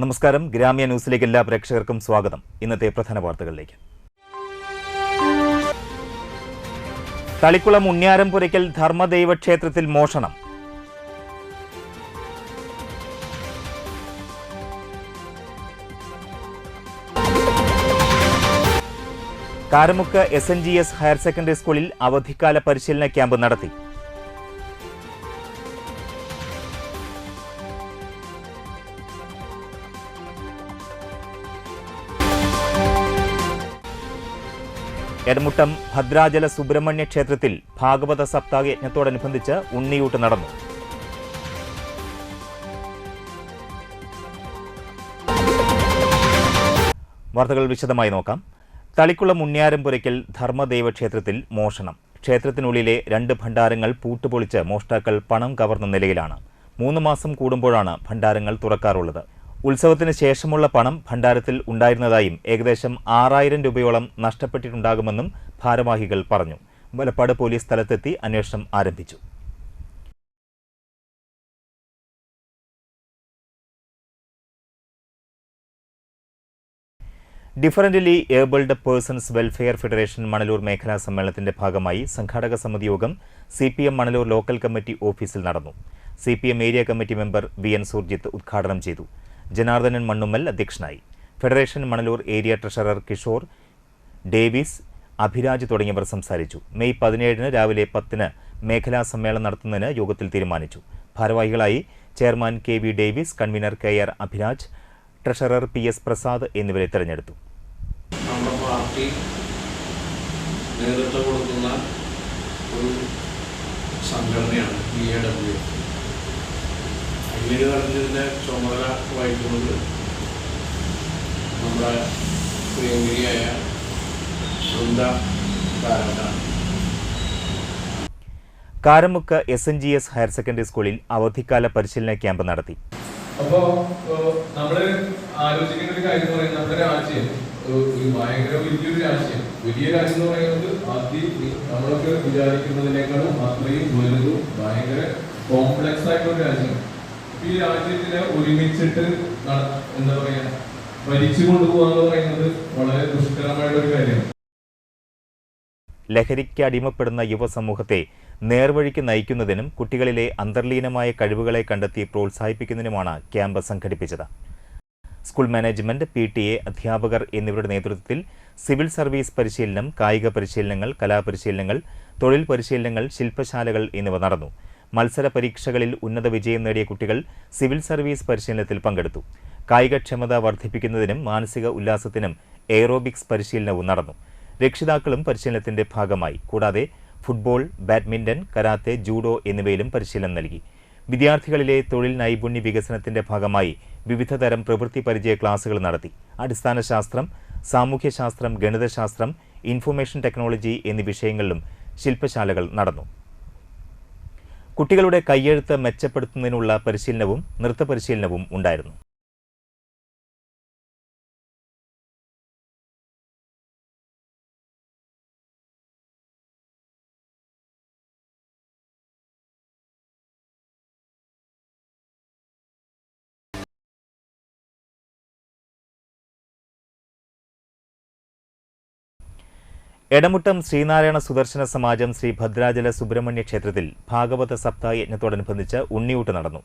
നമസ്കാരം. ഗ്രാമ്യ ന്യൂസിലേക്ക് എല്ലാ പ്രേക്ഷകർക്കും സ്വാഗതം. ഇന്നത്തെ പ്രധാന വാർത്തകളിലേക്ക്. തളിക്കുളം ഉണ്ണിയാരംപുരയ്ക്കൽ ധർമ്മദൈവ ക്ഷേത്രത്തിൽ മോഷണം. കാരമുക്ക് SNGS ഹയർ സെക്കൻഡറി സ്കൂളിൽ അവധിക്കാല പരിശീലന ക്യാമ്പ് നടത്തി. എടമുട്ടം ഭദ്രാചല സുബ്രഹ്മണ്യ ക്ഷേത്രത്തിൽ ഭാഗവത സപ്താഹ യജ്ഞത്തോടനുബന്ധിച്ച് ഉണ്ണിയൂട്ട് നടന്നു. വാർത്തകൾ വിശദമായി നോക്കാം. തളിക്കുളം ഉണ്ണിയാരംപുരയ്ക്കൽ ധർമ്മദൈവ ക്ഷേത്രത്തിൽ മോഷണം. ക്ഷേത്രത്തിനുള്ളിലെ 2 ഭണ്ഡാരങ്ങൾ പൂട്ടുപൊളിച്ച് മോഷ്ടാക്കൾ പണം കവർന്ന നിലയിലാണ്. 3 മാസം കൂടുമ്പോഴാണ് ഭണ്ഡാരങ്ങൾ തുറക്കാറുള്ളത്. ഉത്സവത്തിന് ശേഷമുള്ള പണം ഭണ്ഡാരത്തിൽ ഉണ്ടായിരുന്നതായും ഏകദേശം 6000 രൂപയോളം നഷ്ടപ്പെട്ടിട്ടുണ്ടാകുമെന്നും ഭാരവാഹികൾ പറഞ്ഞു. വലപ്പാട് പോലീസ് സ്ഥലത്തെത്തി അന്വേഷണം ആരംഭിച്ചു. Differently abled persons welfare federation Manalur മേഖലാ സമ്മേളനത്തിന്റെ ഭാഗമായി സംഘാടക സമിതി യോഗം CPM മണലൂർ ലോക്കൽ കമ്മിറ്റി ഓഫീസിൽ നടന്നു. CPM area committee member VN Surjit ഉദ്ഘാടനം ചെയ്തു. ജനാർദ്ദനൻ മണ്ണുമ്മൽ അധ്യക്ഷനായി. Federation Manalur area treasurer Kishore, Davis, Abhiraj തുടങ്ങിയവർ സംസാരിച്ചു. മെയ് 17 രാവിലെ 10 മേഖലാ സമ്മേളനം നടത്തുന്നതിന് യോഗത്തിൽ തീരുമാനിച്ചു. ഭാരവാഹികളായി chairman KV Davis, convener KR Abhiraj, treasurer PS Prasad എന്നിവരെ തെരഞ്ഞെടുത്തു. നമ്മുടെ പാർട്ടി നേതൃത്വം കൊടുക്കുന്ന ഒരു സംഘടനയാണ് BAW. അഗ്നിക്ക് തടഞ്ഞതിൻ്റെ ചുമതല വഹിക്കുന്നത് നമ്മുടെ പ്രിയങ്കരിയായ വൃന്ദ കാരക്കാണ്. കാരമുക്ക് SNGS ഹയർ സെക്കൻഡറി സ്കൂളിൽ അവധിക്കാല പരിശീലന ക്യാമ്പ് നടത്തി. അപ്പോൾ നമ്മള് ആലോചിക്കേണ്ട ഒരു കാര്യം എന്ന് പറയുന്നത്, നമ്മുടെ രാജ്യം ഒരു ഭയങ്കര വലിയൊരു രാജ്യം. വലിയ രാജ്യം എന്ന് പറയുന്നത് നമ്മളൊക്കെ വിചാരിക്കുന്നതിനേക്കാളും അത്രയും വലുതും ഭയങ്കര കോംപ്ലക്സ് ആയിട്ടുള്ള രാജ്യം. ഈ രാജ്യത്തിനെ ഒരുമിച്ചിട്ട് എന്താ പറയാ ഭരിച്ചു കൊണ്ടുപോകാന്ന് പറയുന്നത് വളരെ ദുഷ്കരമായിട്ടുള്ള ഒരു കാര്യമാണ്. ലഹരിക്ക് അടിമപ്പെടുന്ന യുവസമൂഹത്തെ നേർവഴിക്ക് നയിക്കുന്നതിനും കുട്ടികളിലെ അന്തർലീനമായ കഴിവുകളെ കണ്ടെത്തി പ്രോത്സാഹിപ്പിക്കുന്നതിനുമാണ് ക്യാമ്പ് സംഘടിപ്പിച്ചത്. സ്കൂൾ മാനേജ്മെന്റ്, PTA, അധ്യാപകർ എന്നിവരുടെ നേതൃത്വത്തിൽ സിവിൽ സർവീസ് പരിശീലനം, കായിക പരിശീലനങ്ങൾ, കലാപരിശീലനങ്ങൾ, തൊഴിൽ പരിശീലനങ്ങൾ, ശില്പശാലകൾ എന്നിവ നടന്നു. മത്സര പരീക്ഷകളിൽ ഉന്നത വിജയം നേടിയ കുട്ടികൾ സിവിൽ സർവീസ് പരിശീലനത്തിൽ പങ്കെടുത്തു. കായികക്ഷമത വർദ്ധിപ്പിക്കുന്നതിനും മാനസിക ഉല്ലാസത്തിനും എയറോബിക്സ് പരിശീലനവും നടന്നു. രക്ഷിതാക്കളും പരിശീലനത്തിന്റെ ഭാഗമായി. കൂടാതെ ഫുട്ബോൾ, ബാഡ്മിന്റൺ, കരാത്തെ, ജൂഡോ എന്നിവയിലും പരിശീലനം നൽകി. വിദ്യാർത്ഥികളിലെ തൊഴിൽ നൈപുണ്യ വികസനത്തിന്റെ ഭാഗമായി വിവിധതരം പ്രവൃത്തി പരിചയ ക്ലാസുകൾ നടത്തി. അടിസ്ഥാന ശാസ്ത്രം, സാമൂഹ്യശാസ്ത്രം, ഗണിതശാസ്ത്രം, ഇൻഫർമേഷൻ ടെക്നോളജി എന്നീ വിഷയങ്ങളിലും ശില്പശാലകൾ നടന്നു. കുട്ടികളുടെ കയ്യെഴുത്ത് മെച്ചപ്പെടുത്തുന്നതിനുള്ള പരിശീലനവും നൃത്ത പരിശീലനവും ഉണ്ടായിരുന്നു. എടമുട്ടം ശ്രീനാരായണ സുദർശന സമാജം ശ്രീ ഭദ്രാചല സുബ്രഹ്മണ്യ ക്ഷേത്രത്തിൽ ഭാഗവത സപ്താഹ യജ്ഞത്തോടനുബന്ധിച്ച് ഉണ്ണിയൂട്ട് നടന്നു.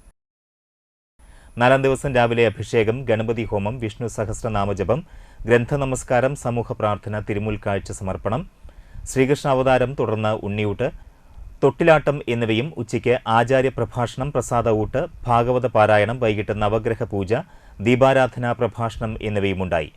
4ാം ദിവസം രാവിലെ അഭിഷേകം, ഗണപതി ഹോമം, വിഷ്ണു സഹസ്രനാമജപം, ഗ്രന്ഥനമസ്കാരം, സമൂഹ പ്രാർത്ഥന, തിരുമുൽക്കാഴ്ച സമർപ്പണം, ശ്രീകൃഷ്ണ അവതാരം, തുടർന്ന് ഉണ്ണിയൂട്ട്, തൊട്ടിലാട്ടം എന്നിവയും ഉച്ചയ്ക്ക് ആചാര്യ പ്രഭാഷണം, പ്രസാദ ഊട്ട്, ഭാഗവത പാരായണം, വൈകിട്ട് നവഗ്രഹ പൂജ, ദീപാരാധന, പ്രഭാഷണം എന്നിവയുമുണ്ടായി.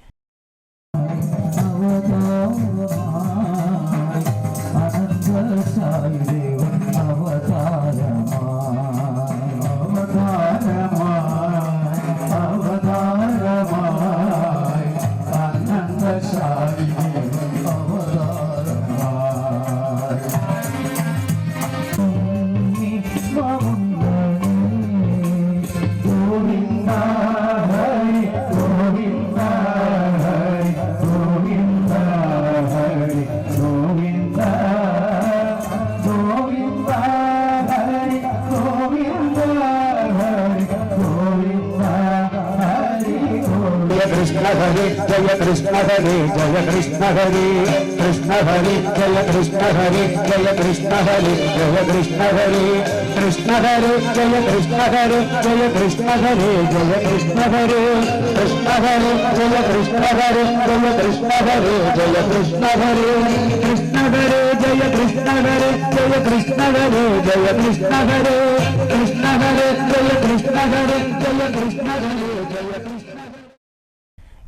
Govinda, Hari Govinda, Hari Govinda. Krishna हरे जय कृष्ण हरे कृष्ण हरे जय कृष्ण हरे जय कृष्ण हरे जय कृष्ण हरे कृष्ण हरे जय कृष्ण हरे जय कृष्ण हरे जय कृष्ण हरे कृष्ण हरे जय कृष्ण हरे जय कृष्ण हरे जय कृष्ण हरे कृष्ण हरे जय कृष्ण हरे जय कृष्ण हरे जय कृष्ण हरे कृष्ण हरे जय कृष्ण हरे जय कृष्ण हरे जय कृष्ण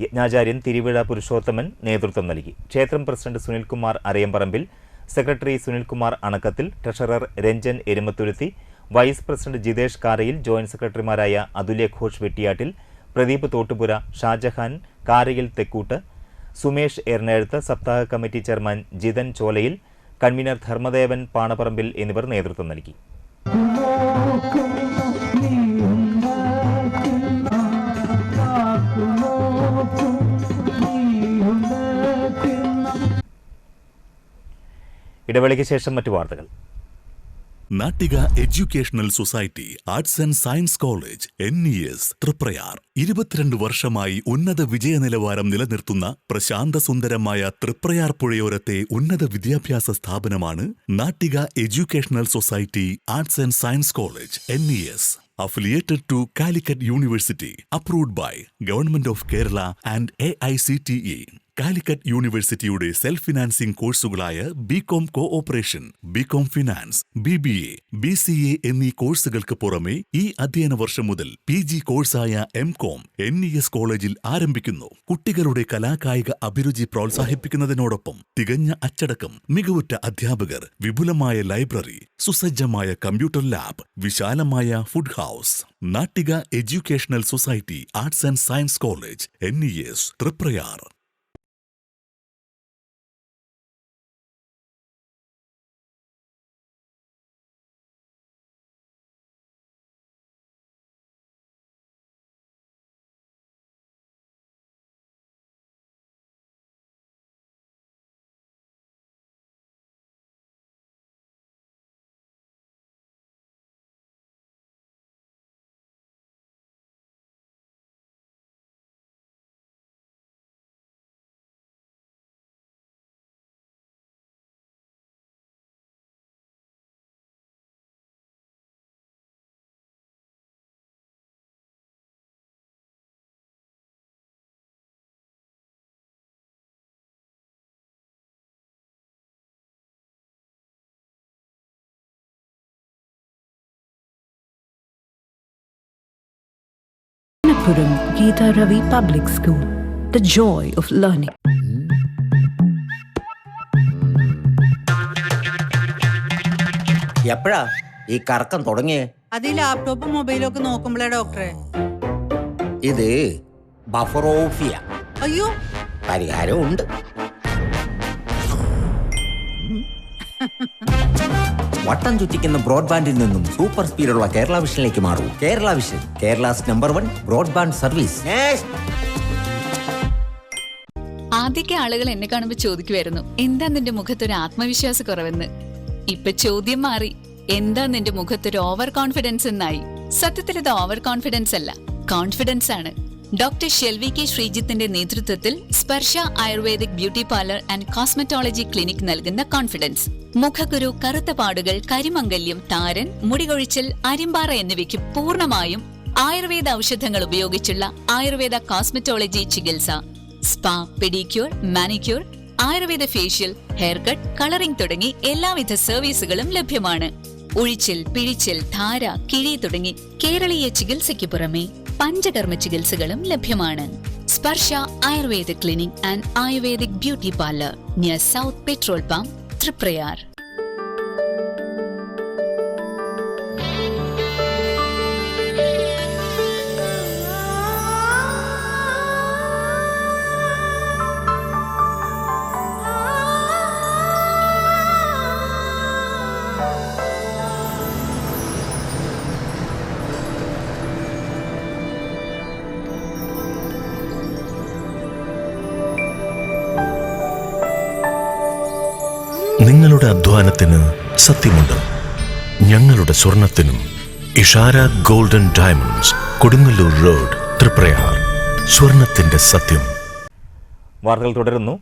യജ്ഞാചാര്യൻ തിരുവിഴ പുരുഷോത്തമൻ നേതൃത്വം നൽകി. ക്ഷേത്രം president Sunilkumar Arayamparambil, secretary Sunilkumar Anakkathil, treasurer Ranjan Erumathuruthi, vice president Jithesh Karayil, joint സെക്രട്ടറിമാരായ അതുല്യ ഘോഷ് വെട്ടിയാട്ടിൽ, പ്രദീപ് തോട്ടുപുര, ഷാജഹാൻ കാരയിൽ തെക്കൂട്ട്, സുമേഷ് എർണേഴുത്ത്, സപ്താഹ committee chairman Jithan Cholayil, convener Dharmadevan Panapparambil എന്നിവർ നേതൃത്വം നൽകി. ഇടവേളയ്ക്ക് ശേഷം മറ്റു വാർത്തകൾ. Nattika educational society arts and science college NES Triprayar 22 വർഷമായി ഉന്നത വിജയ നിലവാരം നിലനിർത്തുന്ന പ്രശാന്ത സുന്ദരമായ തൃപ്രയാർ പുഴയോരത്തെ ഉന്നത വിദ്യാഭ്യാസ സ്ഥാപനമാണ് Nattika educational society arts and science college NES. Affiliated to Calicut University, approved by Government of Kerala and AICTE. Calicut യൂണിവേഴ്സിറ്റിയുടെ സെൽഫ് ഫിനാൻസിംഗ് കോഴ്സുകളായ BCom cooperation, BCom finance, BBA, BCA എന്നീ കോഴ്സുകൾക്ക് പുറമെ ഈ അധ്യയന വർഷം മുതൽ PG കോഴ്സായ MCom NES കോളേജിൽ ആരംഭിക്കുന്നു. കുട്ടികളുടെ കലാകായിക അഭിരുചി പ്രോത്സാഹിപ്പിക്കുന്നതിനോടൊപ്പം തികഞ്ഞ അച്ചടക്കം, മികവുറ്റ അധ്യാപകർ, വിപുലമായ ലൈബ്രറി, സുസജ്ജമായ കമ്പ്യൂട്ടർ ലാബ്, വിശാലമായ food house. Nattika educational society arts and science college NES Triprayar. Puram Geeta Ravi Public School, the joy of learning. എപ്പോഴാ ഈ കറക്കം തുടങ്ങിയേ? അത് ഈ ലാപ്ടോപ്പും മൊബൈലും ഒക്കെ നോക്കുമ്പോഴേ ഡോക്ടറെ. ഇത് ബഫറോഫിയ. അയ്യോ, പരിഹാരം ഉണ്ട്. വട്ടം ചുറ്റിക്കുന്ന ബ്രോഡ്ബാൻഡിൽ നിന്നും സൂപ്പർ സ്പീഡുള്ള കേരള വിഷനിലേക്ക് മാറൂ. Kerala vision, Kerala's number 1 broadband service. ആദ്യമൊക്കെ ആളുകൾ എന്നെ കാണുമ്പോൾ ചോദിക്കുമായിരുന്നു, എന്താ നിന്റെ മുഖത്തൊരു ആത്മവിശ്വാസ കുറവെന്ന്. ഇപ്പൊ ചോദ്യം മാറി, എന്താ നിന്റെ മുഖത്തൊരു ഓവർ കോൺഫിഡൻസ് എന്നായി. സത്യത്തിൽ ഇത് ഓവർ കോൺഫിഡൻസ് അല്ല, കോൺഫിഡൻസ് ആണ്. ഡോക്ടർ ഷെൽവി കെ ശ്രീജിത്തിന്റെ നേതൃത്വത്തിൽ Sparsha ayurvedic beauty parlour and cosmetology clinic നൽകുന്ന കോൺഫിഡൻസ്. മുഖക്കുരു, കറുത്ത പാടുകൾ, കരിമംഗല്യം, താരൻ, മുടികൊഴിച്ചൽ, അരിമ്പാറ എന്നിവയ്ക്ക് പൂർണ്ണമായും ആയുർവേദ ഔഷധങ്ങൾ ഉപയോഗിച്ചുള്ള ആയുർവേദ കോസ്മെറ്റോളജി ചികിത്സ. Spa, pedicure, manicure, Ayurveda facial, hair cut, colouring തുടങ്ങി എല്ലാവിധ സർവീസുകളും ലഭ്യമാണ്. ഉഴിച്ചിൽ, പിഴിച്ചിൽ, ധാര, കിഴി തുടങ്ങി കേരളീയ ചികിത്സയ്ക്ക് പുറമെ പഞ്ചകർമ്മ ചികിത്സകളും ലഭ്യമാണ്. Sparsha Ayurveda clinic and ayurvedic beauty parlour near south petrol pump, Triprayar. നിങ്ങളുടെ അധ്വാനത്തിന് സത്യമുണ്ട്, ഞങ്ങളുടെ സ്വർണത്തിനും. Ishara golden diamonds, Kodungallur road, Triprayar. സ്വർണത്തിന്റെ സത്യം. വാർത്തകൾ തുടരുന്നു.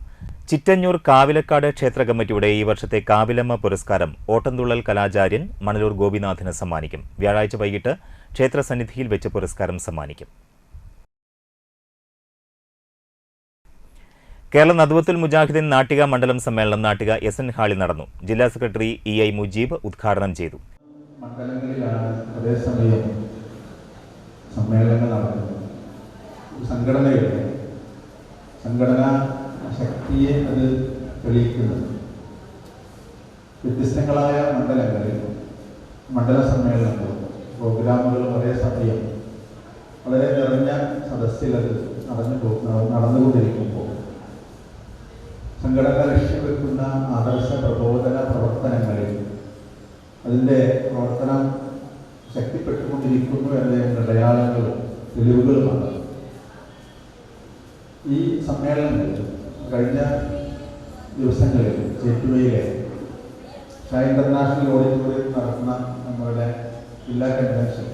ചിറ്റഞ്ഞൂർ കാവിലക്കാട് ക്ഷേത്ര കമ്മിറ്റിയുടെ ഈ വർഷത്തെ കാവിലമ്മ പുരസ്കാരം ഓട്ടംതുള്ളൽ കലാചാര്യൻ മണലൂർ ഗോപിനാഥിന് സമ്മാനിക്കും. വ്യാഴാഴ്ച വൈകിട്ട് ക്ഷേത്രസന്നിധിയിൽ വെച്ച് പുരസ്കാരം സമ്മാനിക്കും. കേരള നദ്വത്തുൽ മുജാഹിദീൻ നാട്ടിക മണ്ഡലം സമ്മേളനം നാട്ടിക SN ഹാളിൽ നടന്നു. ജില്ലാ സെക്രട്ടറി EI മുജീബ് ഉദ്ഘാടനം ചെയ്തു. മണ്ഡലങ്ങളിലാണ് അതേസമയം സമ്മേളനങ്ങൾ നടക്കുന്നത്. സംഘടനാ ശക്തിയെ അത് തെളിയിക്കുന്നത്. വ്യത്യസ്തങ്ങളായ മണ്ഡലങ്ങളിൽ മണ്ഡല സമ്മേളനങ്ങളും പ്രോഗ്രാമുകളും ഒരേ സമയം വളരെ നിറഞ്ഞ സദസ്സിൽ അത് നടന്നുകൊണ്ടിരിക്കുമ്പോൾ സംഘടന ലക്ഷ്യം വെക്കുന്ന ആദർശ പ്രബോധന പ്രവർത്തനങ്ങളിൽ അതിൻ്റെ പ്രവർത്തനം ശക്തിപ്പെട്ടുകൊണ്ടിരിക്കുന്നു എന്നതിൻ്റെ അടയാളങ്ങളും തെളിവുകളുമാണ്. ഈ സമ്മേളനത്തിൽ കഴിഞ്ഞ ദിവസങ്ങളിൽ ചേറ്റുവയിലെ ഷാ ഇന്റർനാഷണൽ ഓഡിറ്റോറിയത്തിൽ നടക്കുന്ന നമ്മളുടെ ജില്ലാ കൺവെൻഷൻ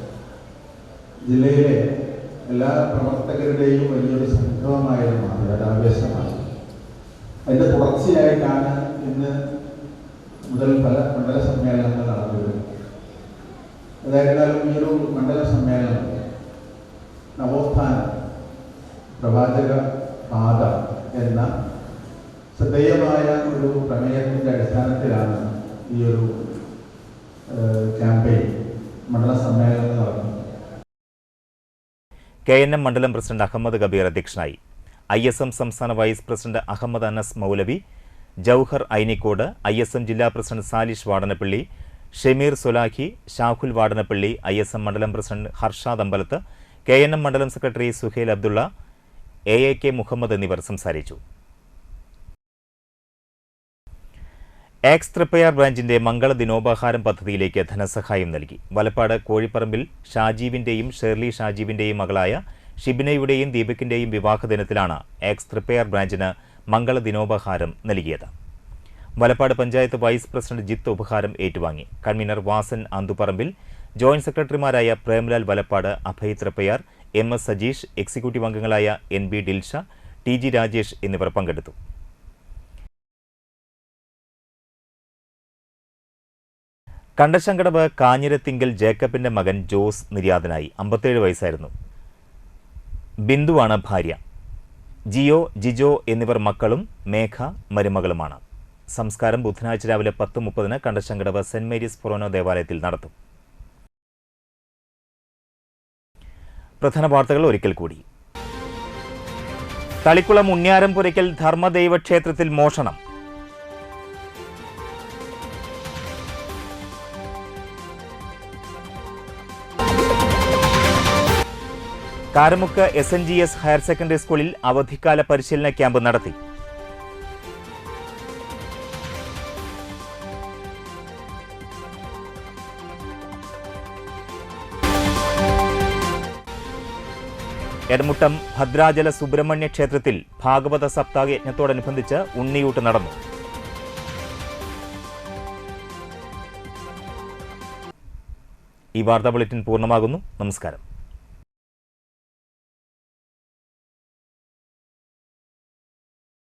ജില്ലയിലെ എല്ലാ പ്രവർത്തകരുടെയും വലിയൊരു സംഗമമായിരുന്നു മാറി. അത് ആവേശമാണ്. അതിൻ്റെ തുടർച്ചയായിട്ടാണ് ഇന്ന് മുതൽ പല മണ്ഡല സമ്മേളനങ്ങൾ നടന്നു വരുന്നത്. ഏതായിരുന്നാലും ഈ ഒരു മണ്ഡല സമ്മേളനം നവോത്ഥാനം പ്രവാചക പാത എന്ന ശ്രദ്ധേയമായ ഒരു പ്രമേയത്തിൻ്റെ അടിസ്ഥാനത്തിലാണ് ഈ ഒരു ക്യാമ്പയിൻ മണ്ഡല സമ്മേളനം നടന്നത്. KNM മണ്ഡലം പ്രസിഡന്റ് അഹമ്മദ് കബീർ അധ്യക്ഷനായി. ISM സംസ്ഥാന വൈസ് പ്രസിഡന്റ് അഹമ്മദ് അനസ് മൗലവി, ജൗഹർ ഐനിക്കോട്, ISM ജില്ലാ പ്രസിഡന്റ് സാലിഷ് വാടനപ്പള്ളി, ഷമീർ സൊലാഖി, ഷാഹുൽ വാടനപ്പള്ളി, ISM മണ്ഡലം പ്രസിഡന്റ് ഹർഷാദ് അമ്പലത്ത്, KNM മണ്ഡലം സെക്രട്ടറി സുഹേൽ അബ്ദുള്ള, AAK മുഹമ്മദ് എന്നിവർ സംസാരിച്ചു. ആക്സ് തൃപ്പയാർ ബ്രാഞ്ചിന്റെ മംഗള ദിനോപഹാരം പദ്ധതിയിലേക്ക് ധനസഹായം നൽകി. വലപ്പാട് കോഴിപ്പറമ്പിൽ ഷാജീവിന്റെയും ഷേർലി ഷാജീവിന്റെയും മകളായ ഷിബിനയുടെയും ദീപകിന്റെയും വിവാഹ ദിനത്തിലാണ് ആക്സ് തൃപ്പയാർ ബ്രാഞ്ചിന് മംഗള ദിനോപഹാരം നൽകിയത്. വലപ്പാട് പഞ്ചായത്ത് വൈസ് പ്രസിഡന്റ് ജിത്ത് ഉപഹാരം ഏറ്റുവാങ്ങി. കൺവീനർ വാസൻ ആന്തുപറമ്പിൽ, ജോയിന്റ് സെക്രട്ടറിമാരായ പ്രേംലാൽ വലപ്പാട്, അഭയ് തൃപ്പയാർ, MS സജീഷ്, എക്സിക്യൂട്ടീവ് അംഗങ്ങളായ NB ഡിൽഷ, TG രാജേഷ് എന്നിവർ പങ്കെടുത്തു. കണ്ടശങ്കടവ് കാഞ്ഞിരത്തിങ്കൽ ജേക്കബിന്റെ മകൻ ജോസ് നിര്യാതനായി. 57 വയസ്സായിരുന്നു. ബിന്ദുവാണ് ഭാര്യ. ജിയോ, ജിജോ എന്നിവർ മക്കളും മേഘ മരുമകളുമാണ്. സംസ്കാരം ബുധനാഴ്ച രാവിലെ 10:30 കണ്ടശങ്കടവ് സെന്റ് മേരീസ് ഫൊറോന ദേവാലയത്തിൽ നടത്തും. പ്രധാന വാർത്തകൾ ഒരിക്കൽ കൂടി. തളിക്കുളം ഉണ്ണിയാരംപുരയ്ക്കൽ ധർമ്മദൈവ ക്ഷേത്രത്തിൽ മോഷണം. കാരമുക്ക് SNGS ഹയർ സെക്കൻഡറി സ്കൂളിൽ അവധിക്കാല പരിശീലന ക്യാമ്പ് നടത്തി. എടമുട്ടം ഭദ്രാചല സുബ്രഹ്മണ്യ ക്ഷേത്രത്തിൽ ഭാഗവത സപ്താഹ യജ്ഞത്തോടനുബന്ധിച്ച് ഉണ്ണിയൂട്ട് നടന്നു. ഈ വാർത്താ ബുള്ളറ്റിൻ പൂർണ്ണമാകുന്നു. നമസ്കാരം.